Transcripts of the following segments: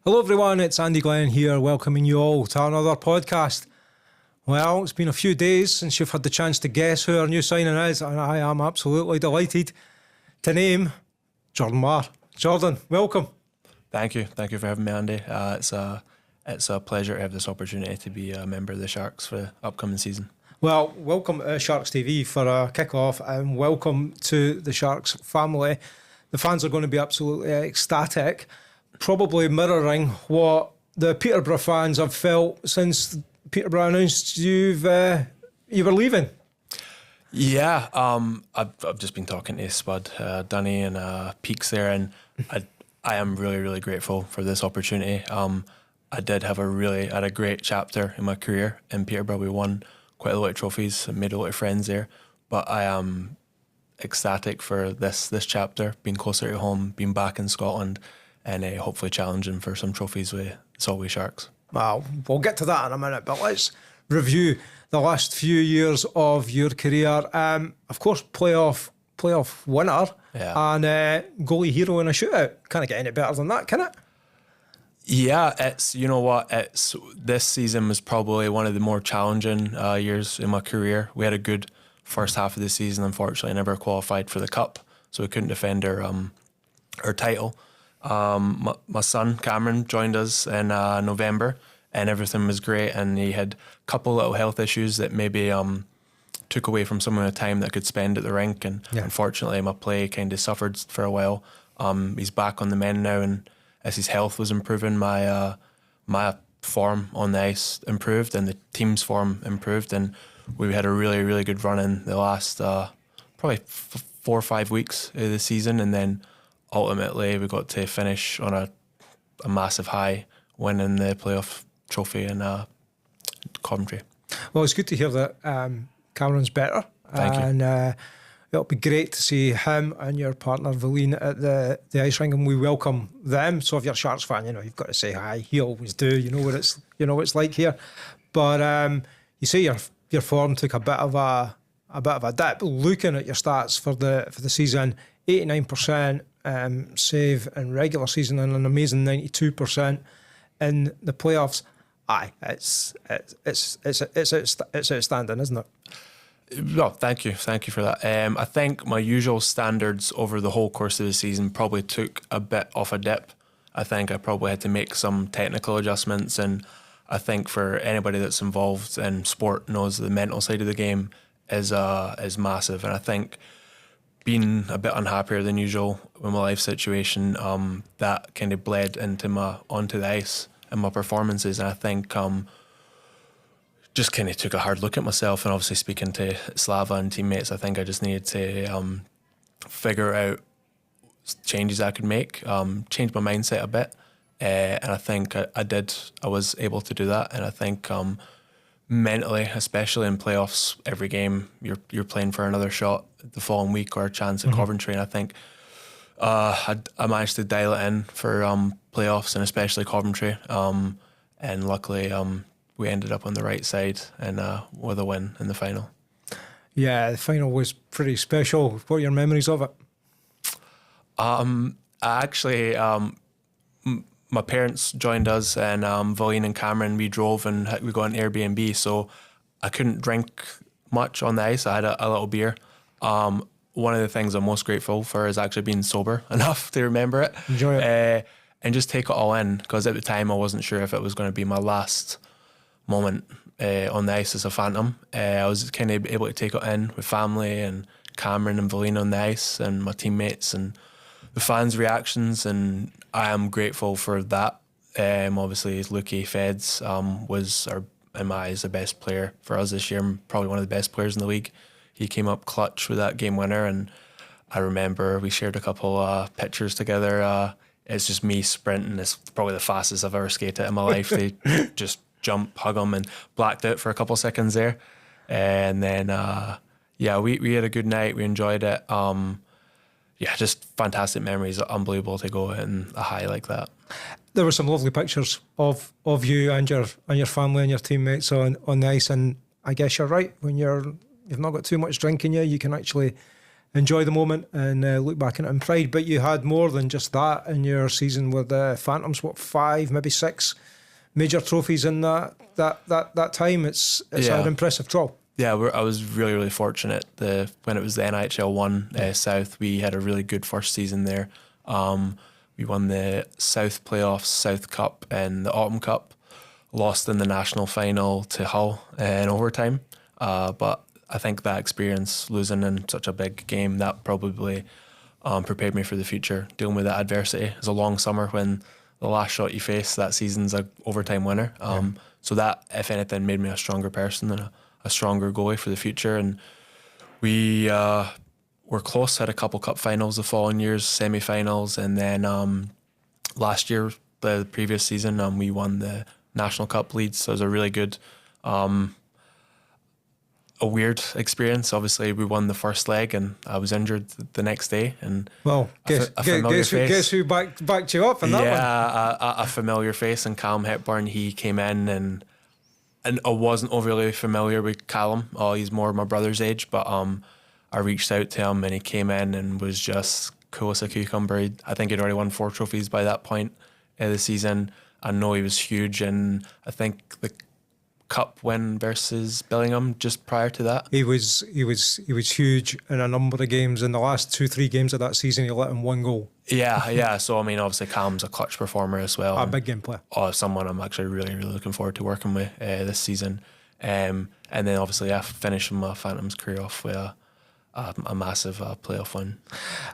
Hello everyone, it's Andy Glenn here, welcoming you all to another podcast. Well, it's been a few days since you've had the chance to guess who our new signing is, and I am absolutely delighted to name Jordan Marr. Jordan, welcome. Thank you for having me, Andy. It's a pleasure to have this opportunity to be a member of the Sharks for the upcoming season. Well, welcome to Sharks TV for a kick-off, and welcome to the Sharks family. The fans are going to be absolutely ecstatic, probably mirroring what the Peterborough fans have felt since Peterborough announced you were leaving. Yeah, I've just been talking to Spud, Dunny and Peaks there, and I am really grateful for this opportunity. I had a great chapter in my career in Peterborough. We won quite a lot of trophies and made a lot of friends there, but I am ecstatic for this chapter, being closer to home, being back in Scotland, and hopefully challenging for some trophies with Solway Sharks. Well, we'll get to that in a minute, but let's review the last few years of your career. Of course, playoff winner, and goalie hero in a shootout. Can't get any better than that, can it? Yeah, this season was probably one of the more challenging years in my career. We had a good first half of the season. Unfortunately, I never qualified for the cup, so we couldn't defend our title. My son Cameron joined us in November, and everything was great, and he had a couple little health issues that maybe took away from some of the time that I could spend at the rink, and unfortunately my play kind of suffered for a while. He's back on the mend now, and as his health was improving, my form on the ice improved and the team's form improved, and we had a really good run in the last probably 4 or 5 weeks of the season, and then ultimately we got to finish on a massive high, winning the playoff trophy in Coventry. Well, it's good to hear that Cameron's better. Thank you. And it'll be great to see him and your partner Valine at the ice rink, and we welcome them. So if you're a Sharks fan, you've got to say hi. You always do. You know what it's like here. But you say your form took a bit of a dip. Looking at your stats for the season, 89% save in regular season and an amazing 92% in the playoffs. Aye, it's outstanding, isn't it? Well, thank you for that. I think my usual standards over the whole course of the season probably took a bit off a dip. I think I probably had to make some technical adjustments, and I think for anybody that's involved in sport knows the mental side of the game is massive, and I think being a bit unhappier than usual with my life situation, that kind of bled onto the ice and my performances, and I think just kind of took a hard look at myself, and obviously speaking to Slava and teammates, I think I just needed to figure out changes I could make, change my mindset a bit, and I think I did. I was able to do that, and I think mentally, especially in playoffs, every game you're playing for another shot the following week or a chance at Coventry, and I think I managed to dial it in for playoffs and especially Coventry, and luckily we ended up on the right side and with a win in the final. Yeah, the final was pretty special. What are your memories of it? My parents joined us, and Valine and Cameron, we drove and we got an Airbnb, so I couldn't drink much on the ice. I had a little beer. One of the things I'm most grateful for is actually being sober enough to remember it. Enjoy it. And just take it all in, because at the time I wasn't sure if it was going to be my last moment on the ice as a Phantom. I was kind of able to take it in with family and Cameron and Valine on the ice and my teammates and the fans' reactions, and I am grateful for that. Obviously, Lukey Feds was, in my eyes, the best player for us this year, probably one of the best players in the league. He came up clutch with that game winner, and I remember we shared a couple pictures together. It's just me sprinting. It's probably the fastest I've ever skated in my life. They just jump, hug him, and blacked out for a couple seconds there. And then, we had a good night. We enjoyed it. Just fantastic memories. Unbelievable to go in a high like that. There were some lovely pictures of you and your family and your teammates on the ice, and I guess you're right. When you've not got too much drink in you, you can actually enjoy the moment and look back on it in pride. But you had more than just that in your season with the Phantoms. What, 5, maybe 6 major trophies in that time? It's an impressive draw. Yeah, I was really, really fortunate. When it was the NHL 1 South, we had a really good first season there. We won the South Playoffs, South Cup, and the Autumn Cup. Lost in the national final to Hull in overtime. But I think that experience, losing in such a big game, that probably prepared me for the future. Dealing with that adversity. It was a long summer when the last shot you face that season's an overtime winner. So that, if anything, made me a stronger person and a stronger goalie for the future. And we were close, had a couple cup finals the following years, semi-finals, and then last year, the previous season, we won the National Cup leads. So it was a really good, a weird experience. Obviously, we won the first leg, and I was injured the next day. And guess who backed you up in that one? Yeah, a familiar face, and Callum Hepburn. He came in, and I wasn't overly familiar with Callum. He's more my brother's age, but I reached out to him, and he came in and was just cool as a cucumber. I think he'd already won 4 trophies by that point of the season. I know he was huge, and I think the cup win versus Billingham just prior to that. He was huge in a number of games. In the last 2-3 games of that season, he let him 1 goal. Yeah. So I mean, obviously Callum's a clutch performer as well. A big game player. Someone I'm actually really, really looking forward to working with this season. And then obviously finishing my Phantoms career off with a massive playoff win.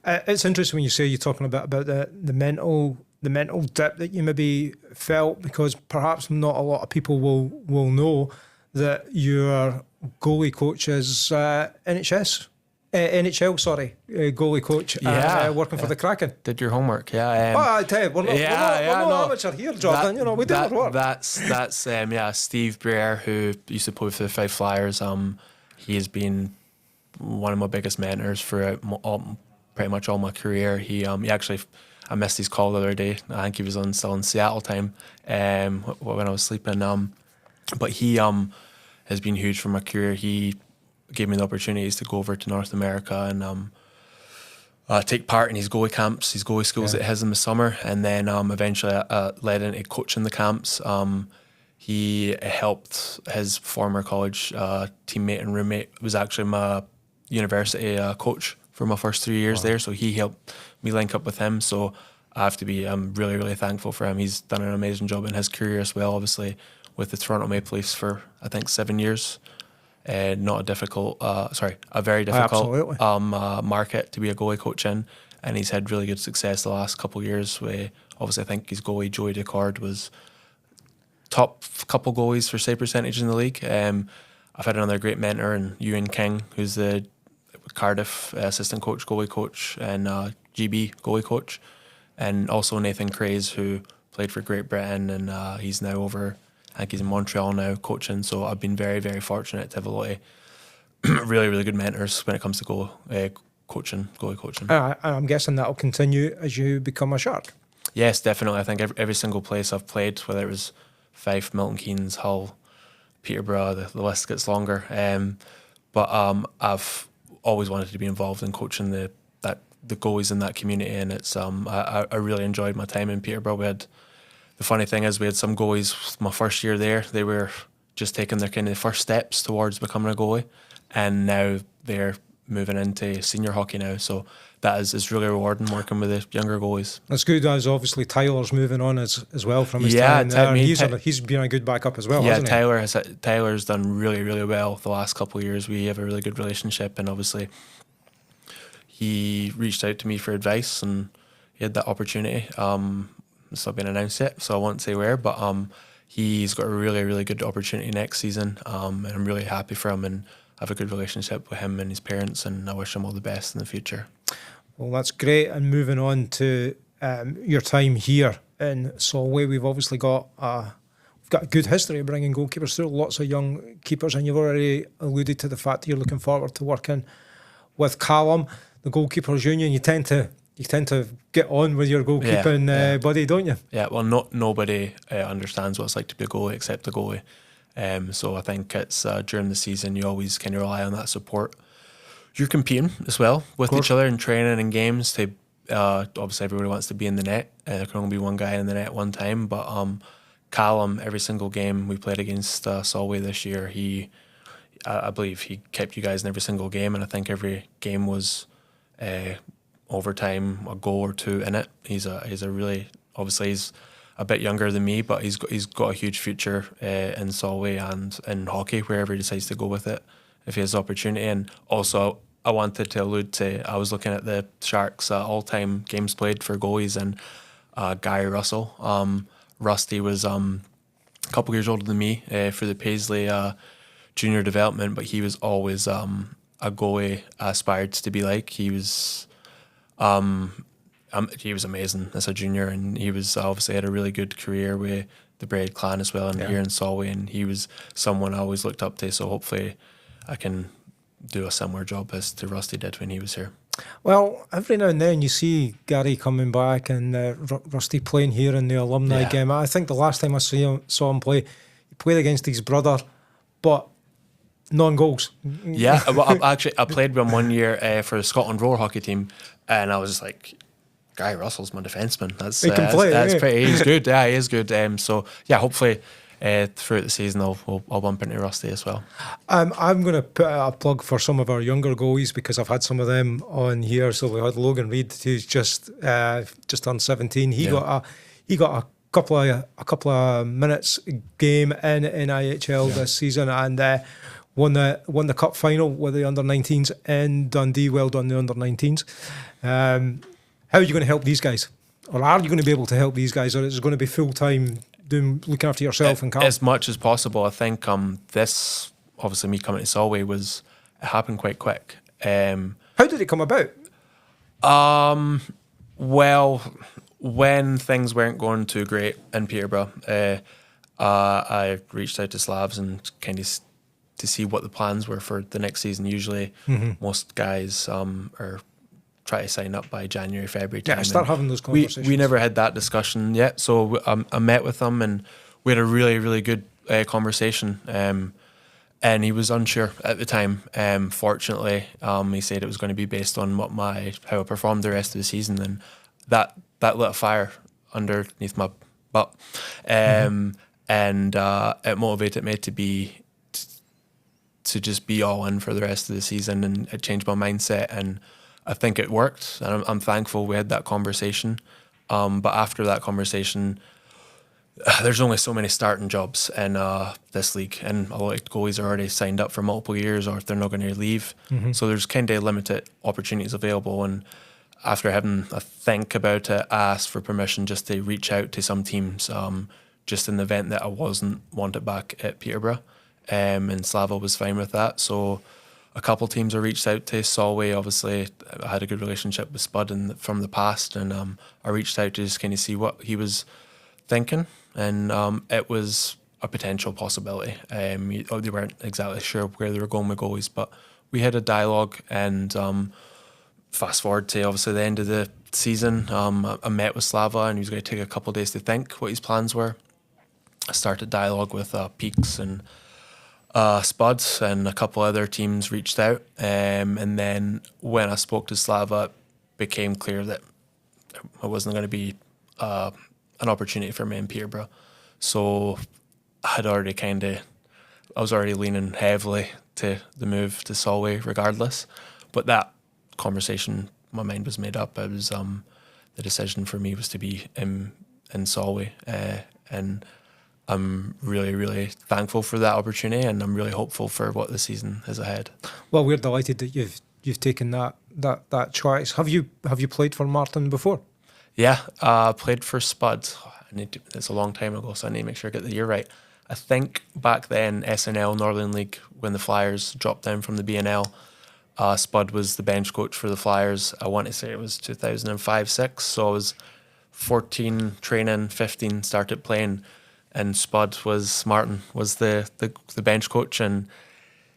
It's interesting when you say you're talking about the mental dip that you maybe felt, because perhaps not a lot of people will know that your goalie coach is NHL goalie coach, working for the Kraken. Did your homework, yeah. I tell you, we're not amateur here, Jordan. We do our work. That's Steve Briere, who used to play for the Fife Flyers. He has been one of my biggest mentors for pretty much all my career. He actually, I missed his call the other day. I think he was still in Seattle time when I was sleeping. But he has been huge for my career. He gave me the opportunities to go over to North America and take part in his goalie camps, his goalie schools that he has in the summer, and then eventually led into coaching the camps. He helped his former college teammate and roommate, was actually my university coach for my first 3 years there, so he helped me link up with him. So I'm really, really thankful for him. He's done an amazing job in his career as well, obviously, with the Toronto Maple Leafs for, I think, 7 years. A very difficult market to be a goalie coach in, and he's had really good success the last couple of years. Obviously, I think his goalie, Joey Decord, was top couple goalies for save percentage in the league. I've had another great mentor in Ewan King, who's the Cardiff assistant coach, goalie coach, and GB goalie coach, and also Nathan Craze, who played for Great Britain, and he's now over, I think he's in Montreal now coaching. So I've been very, very fortunate to have a lot of really, really good mentors when it comes to goalie coaching. I'm guessing that'll continue as you become a Shark. Yes, definitely. I think every single place I've played, whether it was Fife, Milton Keynes, Hull, Peterborough, the list gets longer. But I've always wanted to be involved in coaching the goalies in that community, and it's I really enjoyed my time in Peterborough. The funny thing is, we had some goalies my first year there, they were just taking their kind of first steps towards becoming a goalie, and now they're moving into senior hockey now. So that is really rewarding, working with the younger goalies. That's good, as obviously Tyler's moving on as well from his time there. He's been a good backup as well, hasn't he? Tyler's done really, really well the last couple of years. We have a really good relationship, and obviously he reached out to me for advice, and he had that opportunity. It's not been announced yet, so I won't say where, but he's got a really, really good opportunity next season, and I'm really happy for him, and I have a good relationship with him and his parents, and I wish him all the best in the future. Well, that's great. And moving on to your time here in Solway, we've obviously got a good history of bringing goalkeepers through, lots of young keepers, and you've already alluded to the fact that you're looking forward to working with Callum, the Goalkeepers Union. You tend to get on with your goalkeeping buddy, don't you? Yeah, well, nobody understands what it's like to be a goalie except the goalie. So I think it's during the season you always kind of rely on that support. you're competing as well with each other in training and games. To obviously everybody wants to be in the net. There can only be one guy in the net at one time. But Callum, every single game we played against Solway this year, I believe he kept you guys in every single game, and I think every game was overtime, a goal or two in it. He's a really, obviously he's a bit younger than me, but he's got a huge future in Solway and in hockey, wherever he decides to go with it, if he has the opportunity. And also, I wanted to allude to, I was looking at the Sharks' all-time games played for goalies, and Gary Russell. Rusty was a couple years older than me for the Paisley junior development, but he was always a goalie I aspired to be like. He was amazing as a junior, and he was obviously had a really good career with the Braid clan as well, and here in Solway, and he was someone I always looked up to. So hopefully I can do a similar job as to Rusty did when he was here. Well, every now and then you see Gary coming back and Rusty playing here in the alumni game. I think the last time I saw him play, he played against his brother, but non-goals. Yeah, well, I played with him 1 year for the Scotland roller hockey team, and I was just like, Guy Russell's my defenseman. He can play. That's pretty. He's good. Yeah, he is good. So yeah, hopefully throughout the season I'll bump into Rusty as well. I'm going to put out a plug for some of our younger goalies because I've had some of them on here. So we had Logan Reid, who's just turned 17. He got a couple of minutes game in IHL this season, and won the cup final with the under-19s in Dundee. Well done, the under-19s. How are you going to help these guys? Or are you going to be able to help these guys? Or is it going to be full-time looking after yourself and Carl? As much as possible. I think this, obviously me coming to Solway, it happened quite quick. How did it come about? Well, when things weren't going too great in Peterborough, I reached out to Slavs and kind of to see what the plans were for the next season. Usually most guys are try to sign up by January, February time. Yeah, start having those conversations. We never had that discussion yet, so I met with him and we had a really, really good conversation. And he was unsure at the time. Fortunately, he said it was going to be based on how I performed the rest of the season, and that lit a fire underneath my butt, and it motivated me to just be all in for the rest of the season, and it changed my mindset, and I think it worked, and I'm thankful we had that conversation. But after that conversation, there's only so many starting jobs in this league, and a lot of goalies are already signed up for multiple years, or if they're not going to leave. So there's kind of limited opportunities available. And after having a think about it, I asked for permission just to reach out to some teams, just in the event that I wasn't wanted back at Peterborough. And Slava was fine with that. So a couple teams I reached out to. Solway, obviously, I had a good relationship with Spud from the past, and I reached out to just kind of see what he was thinking, and it was a potential possibility. They weren't exactly sure where they were going with goalies, but we had a dialogue, and fast forward to obviously the end of the season, I met with Slava, and he was going to take a couple of days to think what his plans were. I started dialogue with Peaks and Spud, and a couple other teams reached out, and then when I spoke to Slava, it became clear that it wasn't going to be an opportunity for me in Peterborough. So I was already leaning heavily to the move to Solway regardless. But that conversation, my mind was made up. It was the decision for me was to be in Solway, and I'm really, really thankful for that opportunity, and I'm really hopeful for what the season is ahead. Well, we're delighted that you've taken that choice. Have you played for Martin before? Yeah, I played for Spud. It's a long time ago, so I need to make sure I get the year right. I think back then, SNL, Northern League, when the Flyers dropped down from the BNL, Spud was the bench coach for the Flyers. I want to say it was 2005-06, so I was 14 training, 15 started playing, and Martin was the bench coach, and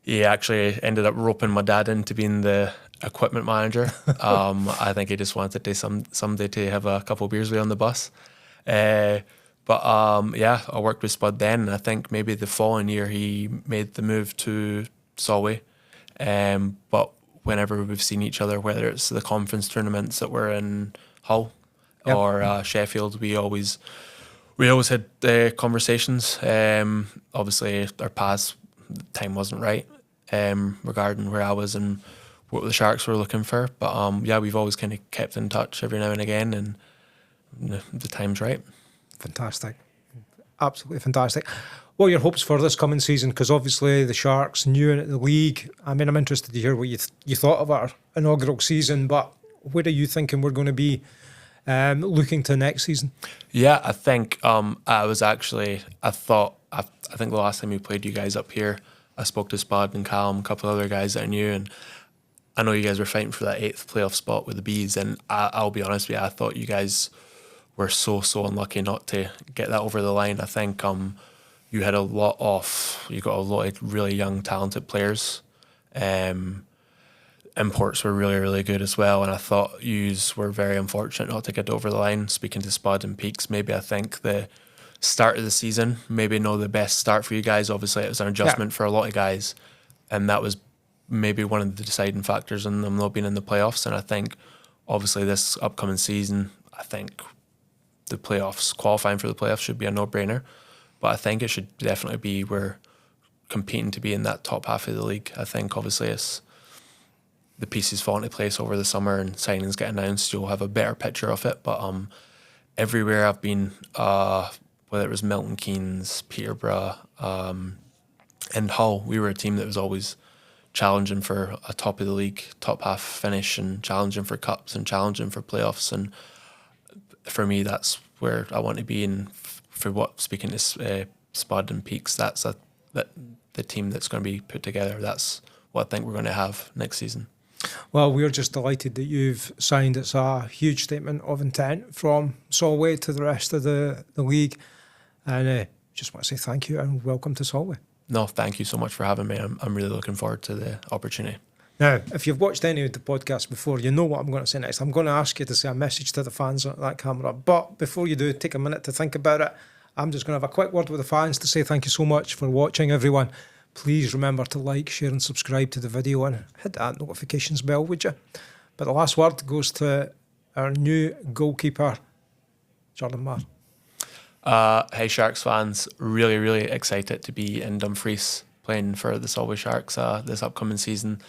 he actually ended up roping my dad into being the equipment manager. I think he just wanted to someday to have a couple of beers with on the bus. I worked with Spud then, and I think maybe the following year he made the move to Solway. But whenever we've seen each other, whether it's the conference tournaments that were in Hull or Sheffield, we always had conversations. Obviously, our paths, time wasn't right regarding where I was and what the Sharks were looking for. But we've always kind of kept in touch every now and again, and the time's right. Fantastic. Absolutely fantastic. What are your hopes for this coming season? Because obviously the Sharks new in the league. I mean, I'm interested to hear what you thought of our inaugural season, but where are you thinking we're going to be looking to next season? Yeah, I think I think the last time we played you guys up here, I spoke to Spud and Callum, a couple of other guys that I knew, and I know you guys were fighting for that 8th playoff spot with the Bees, and I'll be honest with you, I thought you guys were so unlucky not to get that over the line. I think you got a lot of really young, talented players. Imports were really, really good as well, and I thought yous were very unfortunate not to get over the line. Speaking to Spud and Peaks, maybe I think the start of the season, maybe not the best start for you guys. Obviously, it was an adjustment for a lot of guys, and that was maybe one of the deciding factors in them not being in the playoffs. And I think, obviously, this upcoming season, I think the playoffs, qualifying for the playoffs should be a no-brainer, but I think it should definitely be we're competing to be in that top half of the league. I think, obviously, it's the pieces fall into place over the summer and signings get announced, you'll have a better picture of it. But everywhere I've been, whether it was Milton Keynes, Peterborough, and Hull, we were a team that was always challenging for a top of the league, top half finish, and challenging for cups and challenging for playoffs. And for me, that's where I want to be. And for what, speaking to Spud and Peaks, that's the team that's going to be put together. That's what I think we're going to have next season. Well, we're just delighted that you've signed. It's a huge statement of intent from Solway to the rest of the league. And just want to say thank you and welcome to Solway. No, thank you so much for having me. I'm really looking forward to the opportunity. Now, if you've watched any of the podcasts before, you know what I'm going to say next. I'm going to ask you to say a message to the fans on that camera. But before you do, take a minute to think about it. I'm just going to have a quick word with the fans to say thank you so much for watching, everyone. Please remember to like, share and subscribe to the video and hit that notifications bell, would you? But the last word goes to our new goalkeeper, Jordan Marr. Hey Sharks fans, really, really excited to be in Dumfries playing for the Solway Sharks this upcoming season.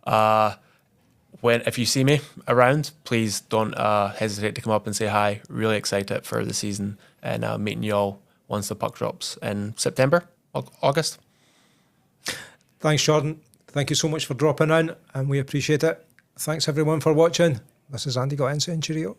If you see me around, please don't hesitate to come up and say hi. Really excited for the season and meeting you all once the puck drops in September, August. Thanks, Jordan. Thank you so much for dropping in, and we appreciate it. Thanks, everyone, for watching. This is Andy Gottenson. Cheerio.